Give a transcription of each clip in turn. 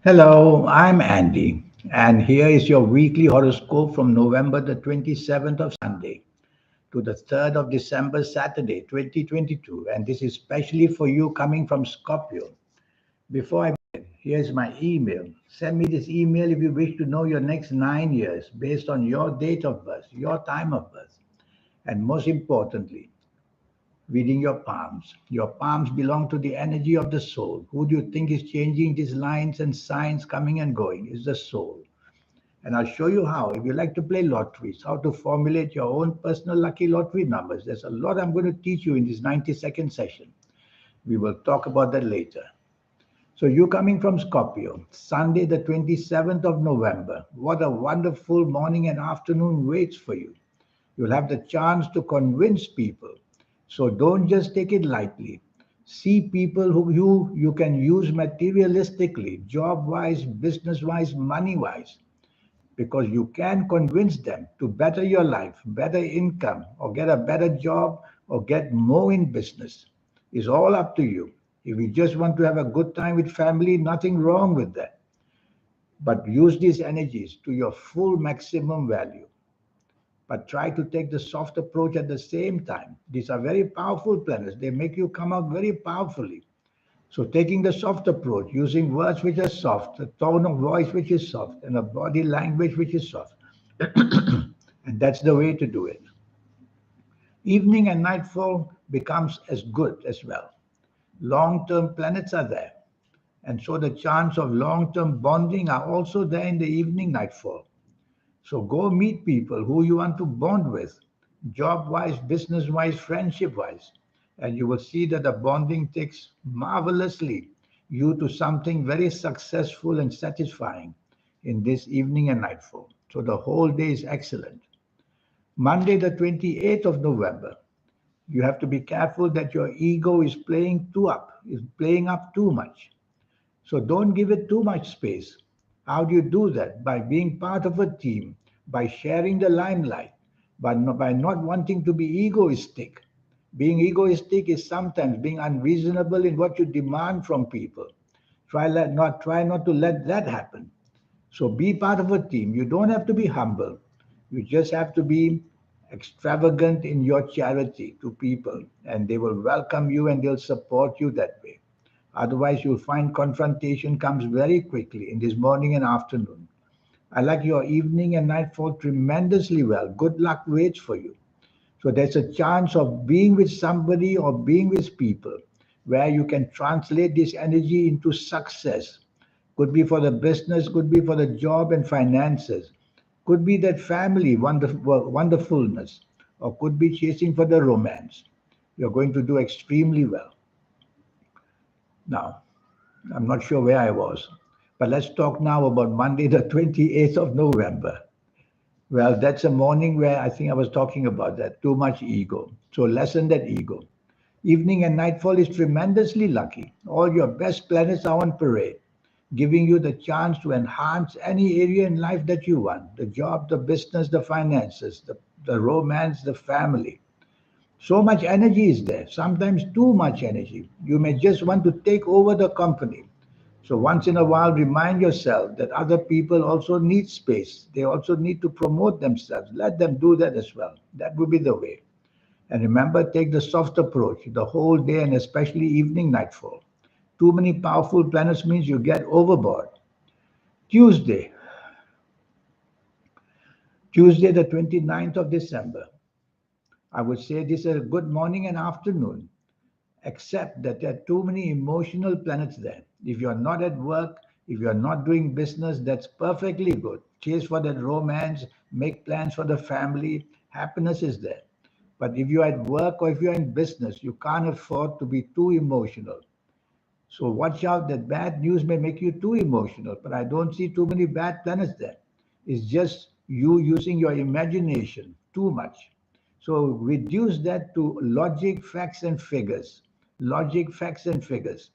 Hello, I'm Andy, and here is your weekly horoscope from November the 27th of Sunday to the 3rd of December, Saturday, 2022. And this is specially for you coming from Scorpio. Before I begin, here's my email. Send me this email if you wish to know your next 9 years based on your date of birth, your time of birth, and most importantly, reading your palms. Your palms belong to the energy of the soul. Who do you think is changing these lines and signs coming and going? Is the soul. And I'll show you how. If you like to play lotteries, how to formulate your own personal lucky lottery numbers. There's a lot I'm going to teach you in this 90-second session. We will talk about that later. So you coming from Scorpio, Sunday the 27th of November. What a wonderful morning and afternoon waits for you. You'll have the chance to convince people. So don't just take it lightly. See people who you can use materialistically, job wise, business wise, money wise, because you can convince them to better your life, better income, or get a better job, or get more in business. It's all up to you. If you just want to have a good time with family, nothing wrong with that. But use these energies to your full maximum value, but try to take the soft approach at the same time. These are very powerful planets. They make you come out very powerfully. So taking the soft approach, using words which are soft, a tone of voice which is soft, and a body language which is soft. And that's the way to do it. Evening and nightfall becomes as good as well. Long-term planets are there. And so the chance of long-term bonding are also there in the evening nightfall. So go meet people who you want to bond with, job wise, business wise, friendship wise. And you will see that the bonding takes marvelously you to something very successful and satisfying in this evening and nightfall. So the whole day is excellent. Monday, the 28th of November, you have to be careful that your ego is playing up too much. So don't give it too much space. How do you do that? By being part of a team, by sharing the limelight, but by not wanting to be egoistic. Being egoistic is sometimes being unreasonable in what you demand from people. Try not to let that happen. So be part of a team. You don't have to be humble. You just have to be extravagant in your charity to people, and they will welcome you and they'll support you that way. Otherwise, you'll find confrontation comes very quickly in this morning and afternoon. I like your evening and nightfall tremendously well. Good luck waits for you. So there's a chance of being with somebody or being with people where you can translate this energy into success. Could be for the business, could be for the job and finances, could be that family wonderfulness, or could be chasing for the romance. You're going to do extremely well. Now, I'm not sure where I was, but let's talk now about Monday, the 28th of November. Well, that's a morning where I think I was talking about that too much ego. So lessen that ego. Evening and nightfall is tremendously lucky. All your best planets are on parade, giving you the chance to enhance any area in life that you want: the job, the business, the finances, the romance, the family. So much energy is there, sometimes too much energy. You may just want to take over the company. So once in a while, remind yourself that other people also need space. They also need to promote themselves. Let them do that as well. That would be the way. And remember, take the soft approach the whole day and especially evening nightfall. Too many powerful planets means you get overboard. Tuesday, Tuesday the 29th of December. I would say this is a good morning and afternoon, except that there are too many emotional planets there. If you're not at work, if you're not doing business, that's perfectly good. Chase for that romance, make plans for the family, happiness is there. But if you're at work or if you're in business, you can't afford to be too emotional. So watch out that bad news may make you too emotional, but I don't see too many bad planets there. It's just you using your imagination too much. So reduce that to logic, facts, and figures. Logic, facts, and figures.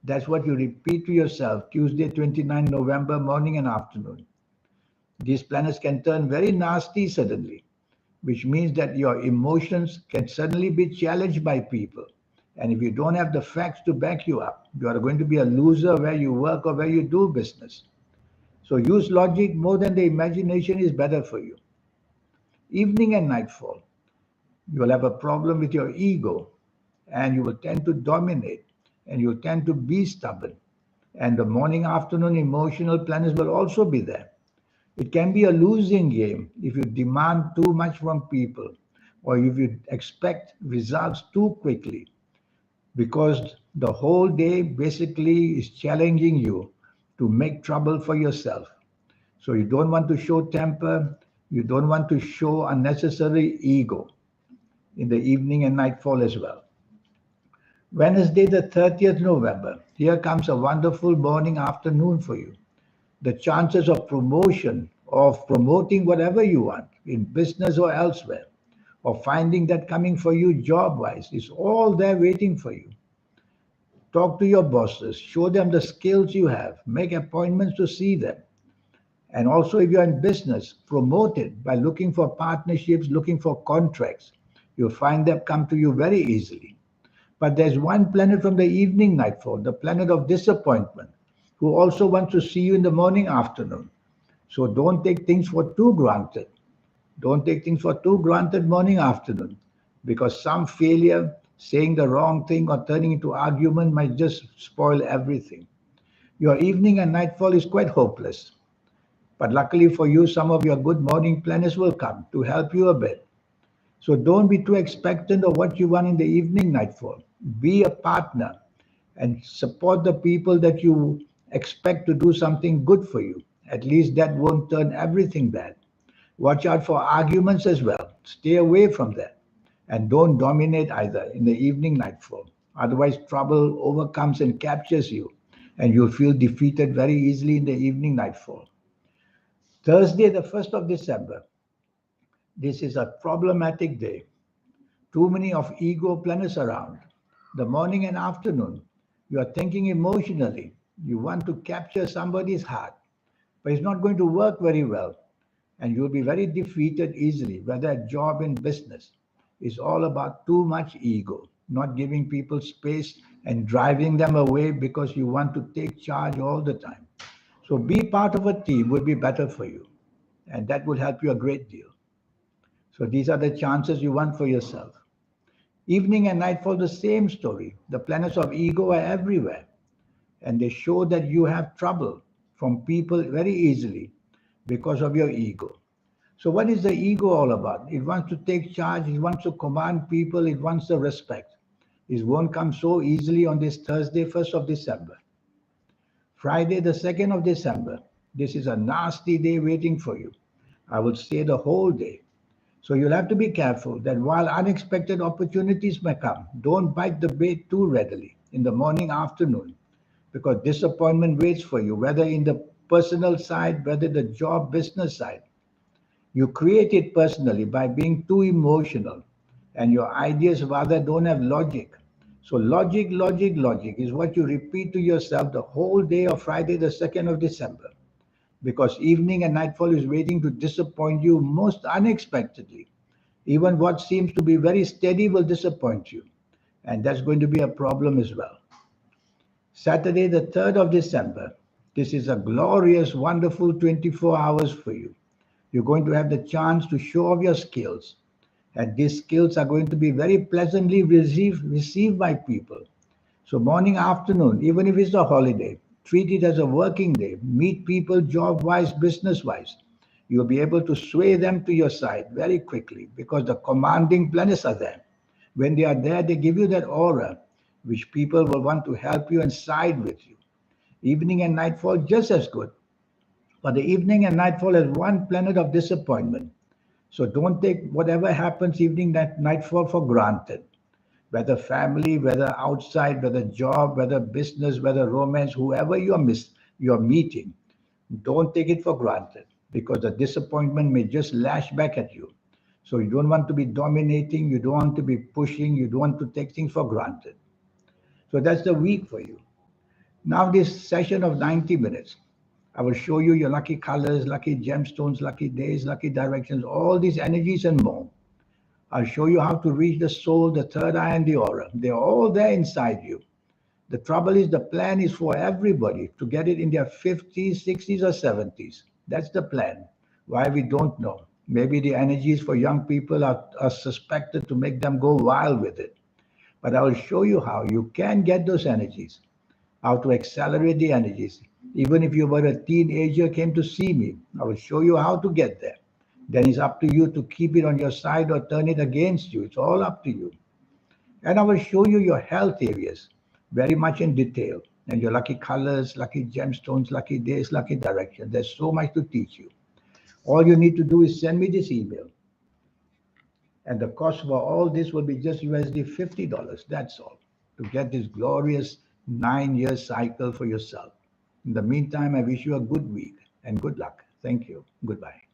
That's what you repeat to yourself Tuesday, 29 November, morning and afternoon. These planets can turn very nasty suddenly, which means that your emotions can suddenly be challenged by people. And if you don't have the facts to back you up, you are going to be a loser where you work or where you do business. So use logic more than the imagination is better for you. Evening and nightfall, you will have a problem with your ego, and you will tend to dominate, and you will tend to be stubborn. And the morning afternoon emotional planets will also be there. It can be a losing game if you demand too much from people or if you expect results too quickly, because the whole day basically is challenging you to make trouble for yourself. So you don't want to show temper, you don't want to show unnecessary ego in the evening and nightfall as well. Wednesday, the 30th November, here comes a wonderful morning afternoon for you. The chances of promotion, of promoting whatever you want in business or elsewhere, or finding that coming for you job wise, is all there waiting for you. Talk to your bosses, show them the skills you have, make appointments to see them. And also, if you're in business, promote it by looking for partnerships, looking for contracts. You'll find them come to you very easily. But there's one planet from the evening nightfall, the planet of disappointment, who also wants to see you in the morning afternoon. So don't take things for too granted. Don't take things for too granted morning afternoon, because some failure, saying the wrong thing or turning into argument might just spoil everything. Your evening and nightfall is quite hopeless. But luckily for you, some of your good morning planets will come to help you a bit. So don't be too expectant of what you want in the evening nightfall. Be a partner and support the people that you expect to do something good for you. At least that won't turn everything bad. Watch out for arguments as well. Stay away from that. And don't dominate either in the evening nightfall. Otherwise, trouble overcomes and captures you, and you'll feel defeated very easily in the evening nightfall. Thursday, the 1st of December. This is a problematic day. Too many of ego planets around. The morning and afternoon, you are thinking emotionally. You want to capture somebody's heart, but it's not going to work very well. And you'll be very defeated easily, whether at job and business. It's all about too much ego, not giving people space and driving them away because you want to take charge all the time. So be part of a team would be better for you, and that would help you a great deal. So these are the chances you want for yourself. Evening and nightfall, the same story. The planets of ego are everywhere, and they show that you have trouble from people very easily because of your ego. So what is the ego all about? It wants to take charge, it wants to command people, it wants the respect. It won't come so easily on this Thursday, 1st of December. Friday, the 2nd of December. This is a nasty day waiting for you. I would say the whole day. So you'll have to be careful that while unexpected opportunities may come, don't bite the bait too readily in the morning, afternoon, because disappointment waits for you, whether in the personal side, whether the job, business side. You create it personally by being too emotional, and your ideas rather don't have logic. So logic, logic, logic is what you repeat to yourself the whole day of Friday, the 2nd of December, because evening and nightfall is waiting to disappoint you most unexpectedly. Even what seems to be very steady will disappoint you, and that's going to be a problem as well. Saturday, the 3rd of December. This is a glorious, wonderful 24 hours for you. You're going to have the chance to show off your skills, and these skills are going to be very pleasantly received by people. So morning, afternoon, even if it's a holiday, treat it as a working day. Meet people job-wise, business-wise. You'll be able to sway them to your side very quickly because the commanding planets are there. When they are there, they give you that aura, which people will want to help you and side with you. Evening and nightfall, just as good. But the evening and nightfall has one planet of disappointment. So don't take whatever happens evening, nightfall for granted. Whether family, whether outside, whether job, whether business, whether romance, whoever you're meeting, don't take it for granted because the disappointment may just lash back at you. So you don't want to be dominating, you don't want to be pushing, you don't want to take things for granted. So that's the week for you. Now this session of 90 minutes, I will show you your lucky colors, lucky gemstones, lucky days, lucky directions, all these energies and more. I'll show you how to reach the soul, the third eye, and the aura. They're all there inside you. The trouble is the plan is for everybody to get it in their 50s, 60s, or 70s. That's the plan. Why we don't know. Maybe the energies for young people are suspected to make them go wild with it. But I will show you how you can get those energies, how to accelerate the energies. Even if you were a teenager, came to see me, I will show you how to get there. Then it's up to you to keep it on your side or turn it against you. It's all up to you. And I will show you your health areas very much in detail and your lucky colors, lucky gemstones, lucky days, lucky direction. There's so much to teach you. All you need to do is send me this email. And the cost for all this will be just USD $50. That's all to get this glorious 9-year cycle for yourself. In the meantime, I wish you a good week and good luck. Thank you. Goodbye.